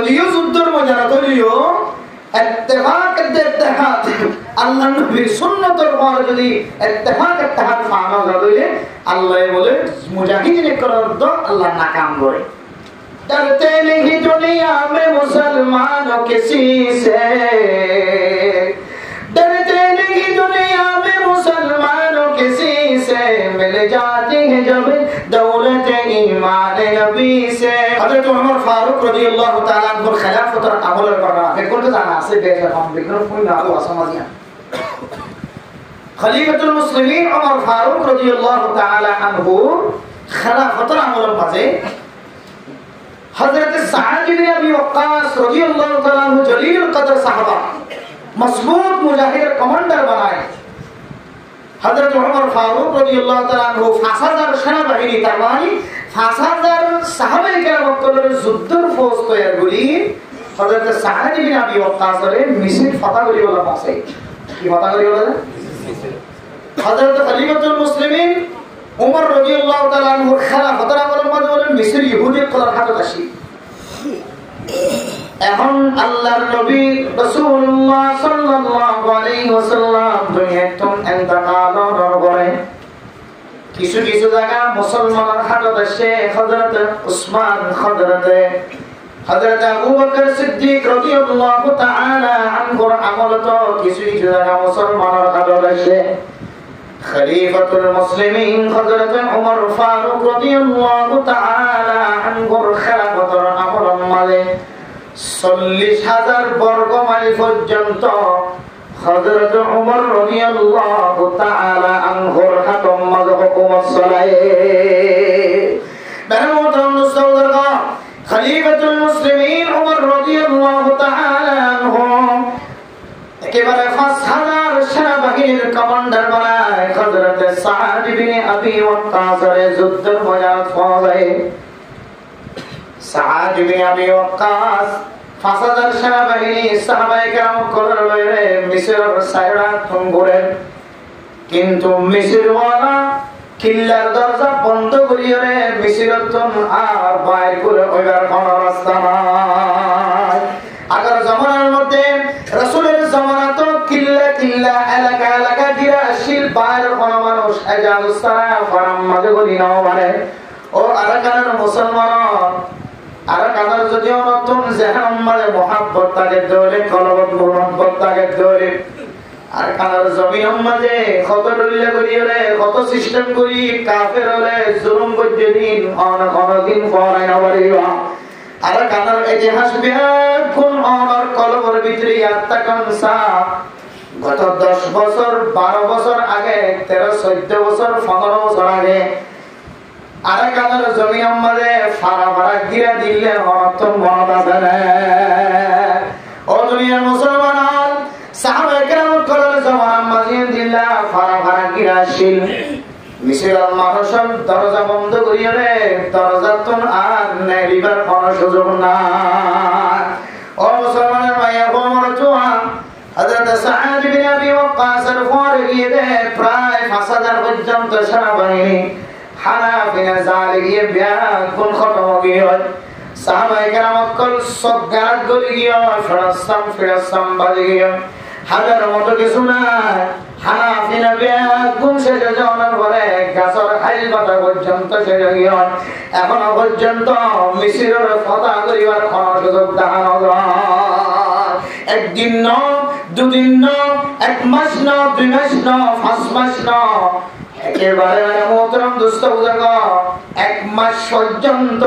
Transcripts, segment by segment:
যদিও যুদ্ধের মজা না করিও ইত্তেফাক ইত্তেহাদ আল্লাহর নবীর সুন্নতের পর যদি ইত্তেফাক ইত্তেহাদ পাওয়া যাবে আল্লাহ বলে মুজাহিদিনে করার তো আল্লাহ নাকাম করে डरते नहीं दुनिया में मुसलमानों किसी से डरते नहीं दुनिया में मुसलमानों किसी से मिल जाती है जब दौलत ईमान नबी से हजरत उमर फारूक रज़ियल्लाहु ताला अन्हु खिलाफत और अमल करना है कौन का जाना से बेच हम बिकरो कोई ना हो समझिया खलीफतुल मुस्लिमीन उमर फारूक रज़ियल्लाहु ताला अन्हु खिलाफत और अमल बाजे हजरत साद इब्न अबी वक्कास रज़ियल्लाहु ताला अन्हु जलील कदर साहबा मजबूत मुजाहिद कमांडर बनाए हजरत उमर फारूक रज़ियल्लाहु ताला अन्हु 5000 সেনাবাহিনী তার মানে 5000 সাহাবায়ে কেরাম কলের যুদ্ধের ফৌজ তৈরি করি হযরত সাদ ইবনে আবি ওয়াক্কাস এর মিছিল ফাতাগুলি বলা পাশে কি ফাতাগুলি বলা হযরত খলিফাতুল মুসলিমিন উমর রাদিয়াল্লাহু তাআলা আনহু খেলাফতের আমলের মধ্যে বলেন মিছিল ইহুদির কলার হাতে আসি এখন আল্লাহর নবী রাসূলুল্লাহ সাল্লাল্লাহু আলাইহি ওয়াসাল্লাম দুনিয়াতুন ইন্তেকালের পরে কিছু কিছু জায়গা মুসলমানের হাতে আসে হযরত উসমান হযরত আবু বকর সিদ্দিক রাদিয়াল্লাহু তাআলা আনহুর আমল তো কিছু কিছু জায়গা মুসলমানের হাতে আসে খলিফাতুল মুসলিমিন হযরত উমর ফারুক রাদিয়াল্লাহু তাআলা আনহুর খেলাফতের আমলের মধ্যে 40000 বর্গ মাইল পর্যন্ত হযরত উমর রাদিয়াল্লাহু তাআলা আনহুর হাতে মধ্যে হুকুমত চালায় মেহমুদুন মুসতাওদা খলিফাতুল মুসলিমিন উমর রাদিয়াল্লাহু তাআলা আনহু একেবারে 5000 সেনাবাহিনীর কমান্ডার বানায় হযরত সাদ ইবনে আবি ওয়াক্কাস এর যুদ্ধের ময়দান পৌঁছায় সাদ ইবনে আবি ওয়াক্কাস 5000 সেনাবাহিনী সাহাবায়ে কেরাম কলের লয়ে মিসরের সাইরা থঙ্গুরেন কিন্তু মিসরওয়ালা কিল্লার দরজা বন্ধ করিয়ে মিসরতন আর বাইর করে ওইবার কোনো রাস্তা নাই আগের জামানার মধ্যে রাসূলের জামানা তো কিল্লা কিল্লা এলাকা এলাকা দিয়ে আসিল বাইরের কোনো মানুষ এজাজুস সারা ফরাম মাঝে গলি নাও মানে ও আরাকানের মুসলমান আরাকানের যদিও নতুন জেহান মানে মোহাব্বত তাকে দৌলে কলবত মোহাব্বত তাকে দৌলে আর কানার জমিন মাঝে কত ডলিলে করিয়ে কত সিস্টেম করি কাফের হলে জুলুম করতে দিন অনেক অনেকদিন পরে না বাড়িবা আর কানার ইতিহাস বিহার অনর কলবর ভিতরে আত্মাকাঙ্ক্ষা গত 10 বছর 12 বছর আগে 13 14 বছর 15 বছর আগে আর কানার জমিন মাঝে ফারা ফারা গিরা দিলে অনর্থ মনত আছে না ও দুনিয়ার মুসলমান সাহাবায়ে কেরাম কলের জামানা মাঝে দিলা ফারা ফারা গিরা আসিল মিছিলের মানুষের দরজা বন্ধ করিয়ে দরজা তো আর নেরিবার কোনো সুযোগ নাই ও মুসলমানের মাইয়া বোন চুয়া হযরত সাদ ইবনে আবি ওয়াক্কাস এর পরে গিয়ে প্রায় 5000 পর্যন্ত সেনাবাহিনী হানাফিনা জালে গিয়ে ব্যাকুল খতম গিয়ে সাহাবায়ে কেরাম কল সব গাত গলি গিয়ে ফিরাস্তাম বাজে গিয়ে হাজার মতো কিছু না হানাফিনা ব্যাকুল সেজে যাওয়ার পরে গাছের হাইল পাতা পর্যন্ত সেজে গিয়ে এখনো পর্যন্ত মিছিলের কথা করিবার কোনো সুযোগ দেখানো যায় একদিন ন দুদিন ন 1 মাস ন 2 মাস ন 5 মাস ন একেবারে মোহতরম দোস্ত বুঝাগো 1 মাস পর্যন্ত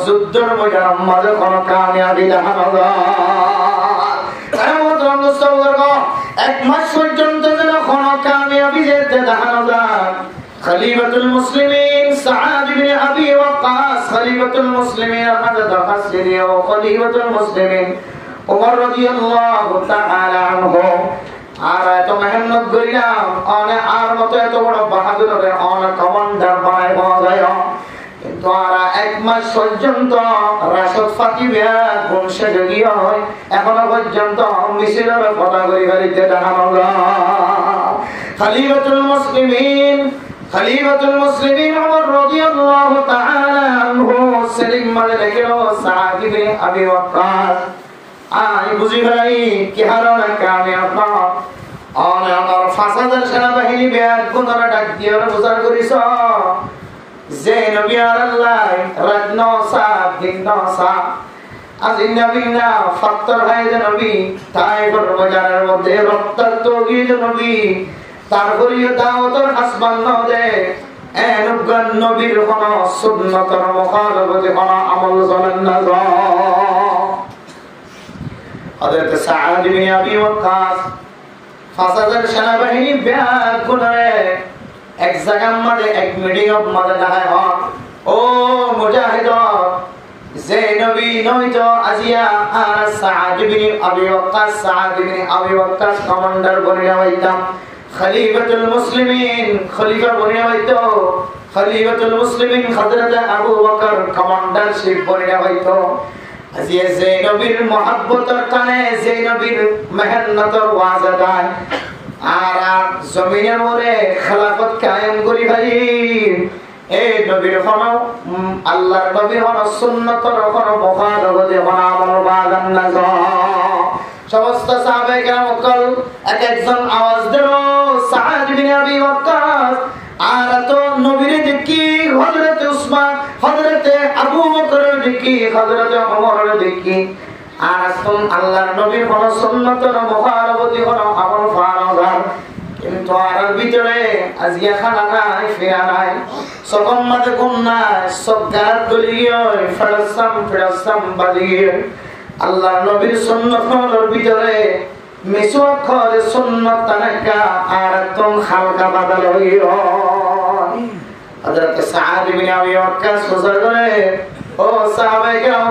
যুদ্ধের ময়দানের মাঝে কোনো কামিয়াবি দেখানো যায় মোহতরম দোস্ত বুঝাগো 1 মাস পর্যন্ত যেন কোনো কামিয়াবি যেতে দেখানো যায় খলিফাতুল মুসলিমিন সাদ ইবনে আবি ওয়াক্কাস খলিফাতুল মুসলিমিন হযরত হাসিন ও খলিফাতুল মুসলিমিন উমর রাদিয়াল্লাহু তাআলা আনহু আর এত মেহনত করিলাম অনেক আর মতো এত বড় বাহাদুরের অনেক কমান্ডার বানায় পাওয়া যায় কিন্তু আর 1 মাস পর্যন্ত রাশদ ফাতিবা বংশে জগিয়ে হয় এখনো পর্যন্ত মিছিলের কথা করি বাড়িতে দেখানো যায় খলিফাতুল মুসলিমিন খলিফাতুল মুসলিমিন ওমর রাদিয়াল্লাহু তাআলা আনহু সেলিম মানে লেখেও সাদ ইবনে আবি ওয়াক্কাস আই বুঝি ভাই কি হারানা কামে আপনা আমার ফাসাদের সেনাবাহিনী বেয়াদ গুণরা ডাক দিয়ে প্রচার করিস যে নবী আর আল্লাহ রাত নসা দিন নসা আজ নবী না ফত্তর হয় যে নবী তাই বাজারের মধ্যে রক্তাক্ত গিয়ে যে নবী তারপরেও দাওয়াতের আসমান দে এনুগান নবীর কোন সুন্নতের মুখালফতে কোন আমল চলেন না হযরত সাদ ইবনে আবি ওয়াক্কাস ফাসাদের সেনাবাহিনী ব্যাগ করে এক জায়গার মধ্যে এক মিডিয়াম মধ্যে দাঁড়ায় হন ও মুজাহিদ যে নবী নয়তো আজিয়া আর সাদ ইবনে আবি ওয়াক্কাস কমান্ডার বনিয়া হইতাম খলিফাতুল মুসলিমিন খলিফা বনিয়া হইতো খলিফাতুল মুসলিমিন হযরত আবু বকর কমান্ডারশিপ বনিয়া হইতো আজিয়া যে নবীর মহব্বতের কানে যে নবীর মেহনতের ওয়াজাদায় আর জমিনের মধ্যে খেলাফত কায়েম করি ভাই এই নবীর কোন আল্লাহর নবীর কোন সুন্নতের কোন মুখালফতে কোন আমল বাগান না সমস্ত সাহাবায়ে কেরাম কল এক একজন আওয়াজ দিল সাদ বিন আবি ওয়াক্কাস আর তো নবীর দেখি হযরত উসমান হযরত আবু বকর দেখি হযরত ওমর দেখি আর কোন আল্লাহর নবীর কোন সুন্নতের মুখালফতে কোন আমল ফারাজার কিন্তু আর ভিতরে আজিয়া খানা নাই ফিরা নাই সকম মাঝে কোন নাই সবগাত গলিয়ে ফিরাসাম বাজিয়ে আল্লাহর নবীর সুন্নতের ভিতরে মিসওয়াক করে সুন্নত তানাকা আর তুম হালকা বাদল হইও হযরত সাদ ইবনে আবি ওয়াক্কাস হুজুর করে ও সাহাবায়ে কেরাম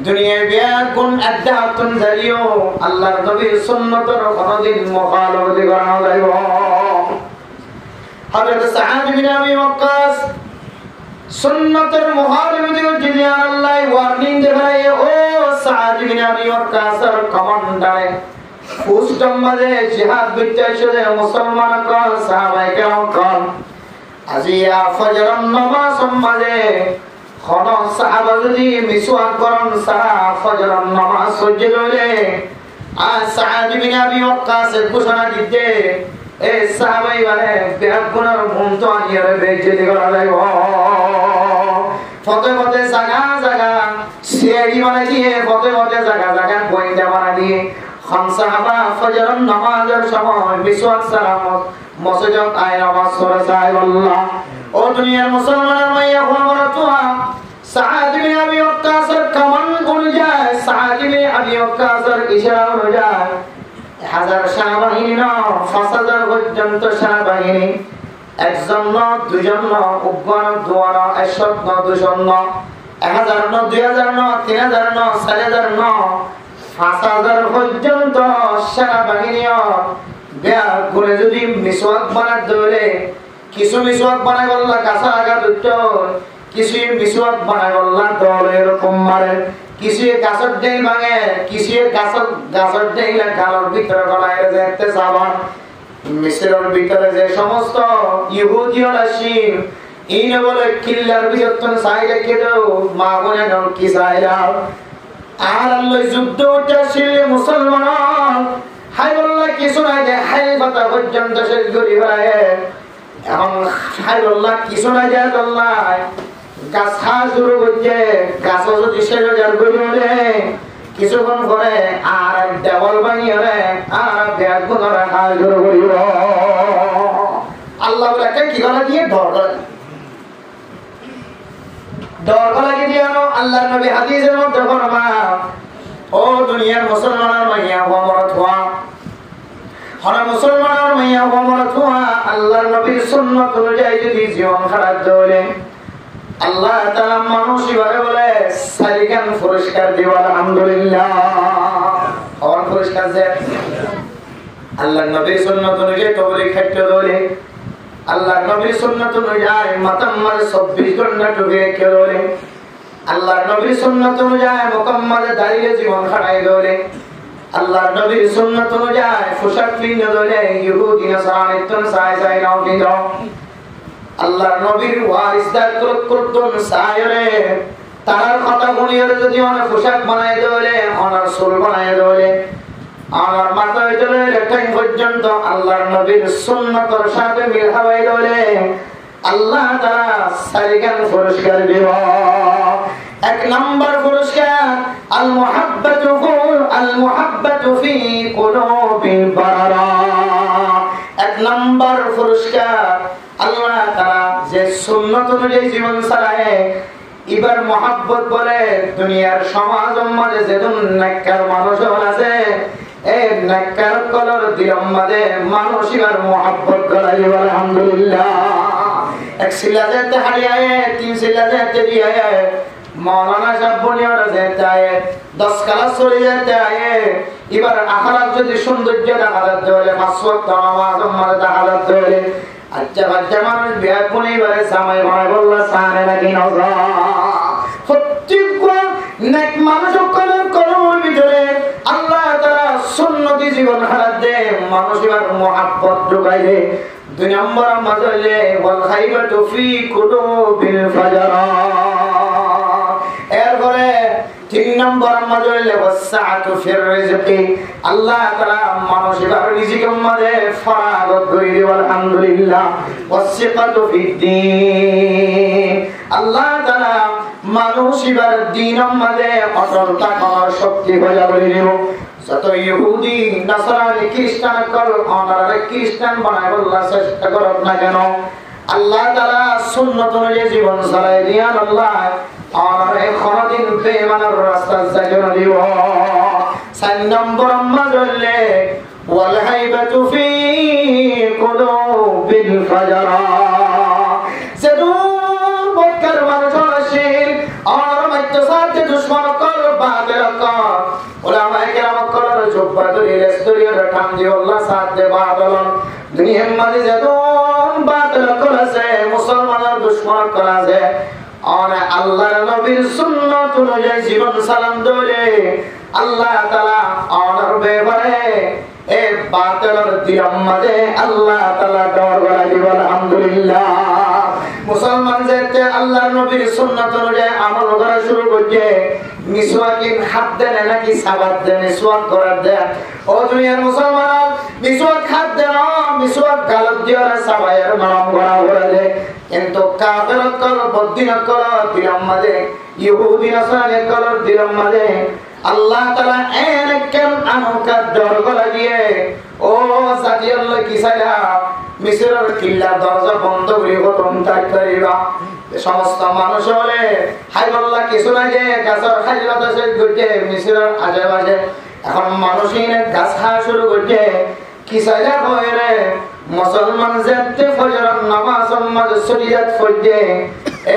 দুনিয়ার বিয়ার কোন আদাতুন জারিও আল্লাহর নবীর সুন্নতের কোনদিন মুখালফতি করা যাইব হযরত সাদ ইবনে আবি ওয়াক্কাস সুন্নতের মুখালফতি করতে দিয়ে আল্লাহ ওয়ার্নিং দেয় ও সাদ ইবনে আবি ওয়াক্কাসের কমান্ডারে ফুস্টম্বাদে জিহাদ বিদ্যাশে মুসলমান কল সাহাবায়ে কেরাম কল আজিয়া ফজরন নামাজ সম্মাদে কোন সাহাবা যদি মিসওয়াক করন সারা ফজরন নামাজ সহ্য করে আর সাদ ইবনে আবি ওয়াক্কাস ঘোষণা দিতে এই সাহাবাই মানে বেগুনার মুন্ত আনিয়ে বেইজ্জতি করা যাইব ফতে ফতে জায়গা সিআইডি বানাই দিয়ে ফতে জায়গা পয়েন্টে বানাই দিয়ে খান সাহাবা ফজরন নামাজের সময় মিসওয়াক সারা মসজিদে আয় নামাজ পড়ে যায় আল্লাহ ও দুনিয়ার মুসলমানের মাইয়া খবর তোয়া সাদ ইবনে আবি ওয়াক্কাসের কমান্ড অনুযায়ী সাদ ইবনে আবি ওয়াক্কাসের ইশারা অনুযায়ী হাজার সেনাবাহিনী না 5000 পর্যন্ত সেনাবাহিনী একজন না দুজন না উগ্র দোয়ার 100 না 200 না 1000 না 2000 না 3000 না 4000 না 5000 পর্যন্ত সেনাবাহিনী ব্যাগ করে যদি মিসওয়াক বানাতে ধরে কিছু মিসওয়াক বানাই বললা কাঁচা আগা দুটো কিছু মিসওয়াক বানাই বললা দল এরকম মারে কিছু গাছের ডেল ভাঙে কিছু গাছের ডেল গালের ভিতরে গলায় যেতে সাবান মিসরের ভিতরে যে সমস্ত ইহুদিরা শিন ইনে বলে কিল্লার ভিতর সাইডে কেদাও মা বলে নাম কি সাইরা আর আল্লাহ যুদ্ধ উঠেছিল মুসলমান হাই বললা কিছু নাই যে হাই কথা পর্যন্ত শেষ করি ভাই এখন হাই বললা কিছু নাই যে আল্লাহ গাছ শুরু করছে গাছ যদি শেষ হাজার করে কিছুক্ষণ করে আর দেওয়াল বানিয়ে আর ব্যাগ গুণরা হাল শুরু করিব আল্লাহ বলে কি করা দিয়ে ডর লাগে দিয়ে আল্লাহর নবী হাদিসের মধ্যে ফরমান ও দুনিয়ার মুসলমানের মাইয়া ওমরত হওয়া হরা মুসলমানের মাইয়া ওমরত হওয়া আল্লাহর নবীর সুন্নাত অনুযায়ী যদি জীবন খারাপ দলে আল্লাহ তাআলা মানুষ বলে সারিকান পুরস্কার দিব আলহামদুলিল্লাহ আর পুরস্কার যে আল্লাহর নবীর সুন্নাত অনুযায়ী তবলিগ ক্ষেত্র দলে আল্লাহর নবীর সুন্নাত অনুযায়ী মাতাম্মাল 24 ঘন্টা ডুবে খেলে আল্লাহর নবীর সুন্নাত অনুযায়ী মুকাম্মাল দাঁড়িয়ে জীবন খাটাই দলে আল্লাহর নবীর সুন্নাত অনুযায়ী পোশাক পিন্ধে দলে ইহুদি নাসারানিত্ব সাই নাও দিল আল্লাহর নবীর ওয়ারিসদার করতুন সায়রে তার কথা শুনিয়ে যদি অনেক পোশাক বানাই দেবে অনার চুল বানাই দেবে আমার মাথায় চলে রেখাই পর্যন্ত আল্লাহর নবীর সুন্নতের সাথে মিল হাওয়াই দেবে আল্লাহ তাআলা সারিগান পুরস্কার দিব। এক নম্বর পুরস্কার আল মুহাব্বাতু ফি কুলুবিল বারারা। এক নম্বর পুরস্কার আল্লাহ তাআলা যে সুন্নত অনুযায়ী জীবন চালায় এবার মহাব্বত বলে দুনিয়ার সমাজ মাঝে যেদিন নেককার মানুষ আছে এই নেককার কলর দিলম মাঝে মানুষ এবার মহাব্বত করে আলহামদুলিল্লাহ। এক সিলা যেতে হারিয়ে তিন সিলা যেতে দিয়ে মৌলানা সাহেব বনিয়ারা যেতে আয়ে 10 ক্লাস চলে যেতে আয়ে এবার আখরাত যদি সৌন্দর্য দেখা যাচ্ছে বলে 5 ওয়াক্ত নামাজ মাঝে দেখা যাচ্ছে বলে আচ্ছা বাচ্চা মানুষ বিয়া কোনি বলে সামাই ভাই বললা সানে নাকি নজা প্রত্যেক নেক মানুষ কলমের ভিতরে আল্লাহ তাআলা সুন্নতি জীবন হারাত দে মানুষ এবার মহব্বত ঢুকাই দে। 2 নম্বর মাঝে ওয়াল খাইবাতু ফি কুলুবিল ফাজারা। এরপরে 3 নম্বর মাঝে ওয়াসআতু ফির রিজকি আল্লাহ তাআলা মানুষ এবার রিজিকের মাঝে ফরাগত করে দিব আলহামদুলিল্লাহ। ওয়াসিকাতু ফিদ্দিন আল্লাহ তাআলা মানুষ এবার দ্বীনের মাঝে অটল থাকার শক্তি হয়ে করে দিব। যত ইহুদি নাসারানি খ্রিস্টান কল অনারে খ্রিস্টান বানায় আল্লাহ চেষ্টা করত না কেন আল্লাহ তাআলা সুন্নত অনুযায়ী জীবন চালায় দিয়া আল্লাহ অনারে কোনদিন বেঈমানের রাস্তা চালিয়ে দিব। 4 নম্বর মাঝে ওয়াল হাইবাতু ফি কুলুবিল ফাজারা সেদুর বকর মানুষ আসিল আর মাইতো সাথে দুশমন কল বাতিল কল উলামায়ে কেরাম কল জুব্বা ধরে রেস্তরি রাঠাম দি আল্লাহ সাথে বাদল দুনিয়ার মাঝে যেদুন বাতিল কল আছে মুসলমানের দুশমন কল আছে আর আল্লাহর নবীর সুন্নাত অনুযায়ী জীবন সালাম দলে আল্লাহ তাআলা অনার ব্যাপারে এ বাতিলের দিলম মাঝে আল্লাহ তাআলা ডর গলা দিব আলহামদুলিল্লাহ। মুসলমান যেতে আল্লাহর নবীর সুন্নাত অনুযায়ী আমল করা শুরু করছে মিসওয়াকিন হাত দেন নাকি সাবাত দেন মিসওয়াক করার দেন ও দুনিয়ার মুসলমান মিসওয়াক হাত দেন মিসওয়াক গালত দিয়ে সাবায়ের নাম করা হলে কিন্তু কাফের কল বদ্দিন কল দিলম মাঝে ইহুদি নাসারানি কল দিলম মাঝে আল্লাহ তাআলা এনেকেন আনুকা ডর গলা দিয়ে ও জাতিয়াল্লাহ কি সাইলা মিসরের কিল্লা দরজা বন্ধ করে গতম তাক করিবা সমস্ত মানুষ হলে হাইবল্লাহ কিছু লাগে গাছের খাইলাতে সে করতে মিসরের আশেপাশে এখন মানুষই গাছ খাওয়া শুরু করছে কি সাইলা কইরে মুসলমান যেতে ফজরের নামাজ মাঝে শরীয়ত ফজে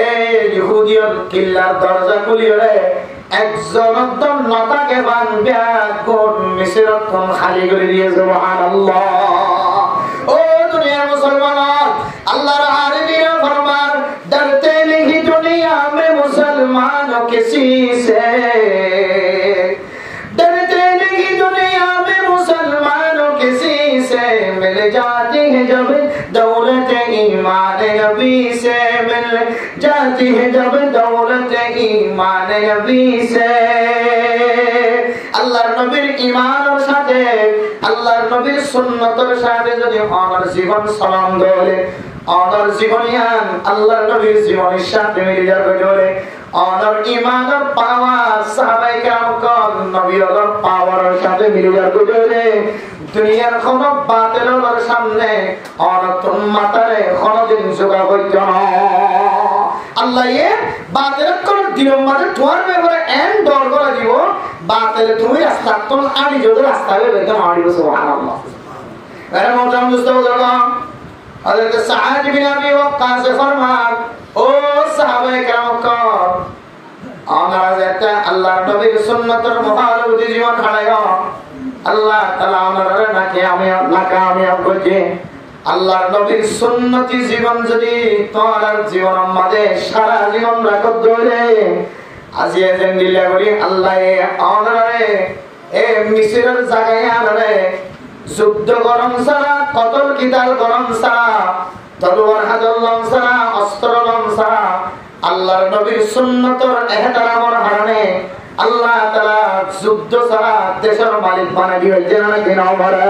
এই ইহুদিয়র কিল্লার দরজা খুলিরে একজন একদম নতাকে বানবে কোন মিসরত কোন খালি করে দিয়ে সুবহানাল্লাহ। ও দুনিয়ার মুসলমান আল্লাহর আরবিরা ফরমান ডরতে नहीं दुनिया में मुसलमानों किसी से डरते नहीं दुनिया में मुसलमानों किसी से मिल जाती है जब दौलत ईमान नबी से मिल जाती है जब दौलत ईमान नबी से আল্লাহর নবীর ঈমানের সাথে আল্লাহর নবীর সুন্নতের সাথে যদি আমার জীবন সালাম দেয় আমার জীবনিয়ান আল্লাহর নবীর জীবনের সাথে মিলে যাবে বলে আমার ঈমানের পাওয়ার সাহাবায়ে কেরাম কোন নবীর পাওয়ারের সাথে মিলে যাবে বলে দুনিয়ার কোন বাতিলের সামনে অনতন মাতারে কোনদিন যোগা হইতো না আল্লাহ এ বাতিলের কোন দিনের মাঝে তোমার ব্যাপারে এন ডর করে দিব বাতিলে তুমি রাস্তা কোন আড়ি যদি রাস্তা হবে তো আড়িব সুবহানাল্লাহ। আরে মোহতারাম দোস্ত বুজুর্গ হযরত সাঈদ বিন আবি ওয়াক্কাস ফরমান ও সাহাবায়ে কেরাম আমরা যেটা আল্লাহর নবীর সুন্নতের মুখালফতি জীবন খাড়াইও আল্লাহ তাআলা আমাদের নাকামিয়াব করছে আল্লাহর নবীর সুন্নতি জীবন যদি তোমার জীবনের মাঝে সারা জীবন রাখো ধরে আজি এজেন দিলা করি আল্লাহ আমাদের এ মিসরের জায়গায় আমাদের যুদ্ধ গরম ছাড়া কতল কিতাল গরম ছাড়া তলোয়ার হাতল লঞ্চা অস্ত্র লঞ্চা আল্লাহর নবীর সুন্নতর এহতারামর হারণে আল্লাহ তাআলা যুদ্ধ ছাড়া দেশের মালিক বানাই দিয়েছেন নাকি না বলে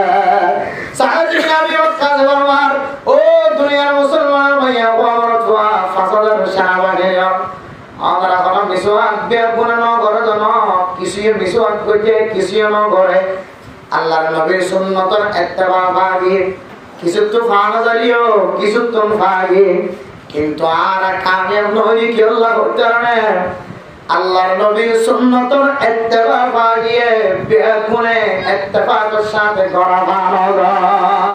সাহাবী নবী ওয়াক্কাস বলবার ও দুনিয়ার মুসলমান ভাইয়া ও আমার তোয়া ফাসাদার শাহবাগে আমরা কোন মিসওয়াক বেগুন ন করে জন কিছুই মিসওয়াক কইতে কিছুই ন করে আল্লাহর নবীর সুন্নতর ইত্তেবা ভাগি কিছু তো ফানা জালিও কিছু তো ভাগি কিন্তু আর কামিয়াব নই কি আল্লাহ করতে না আল্লাহর নবীর সুন্নতর ইত্তেবা ভাগিয়ে বেগুনে ইত্তেফাকের সাথে করা ভালো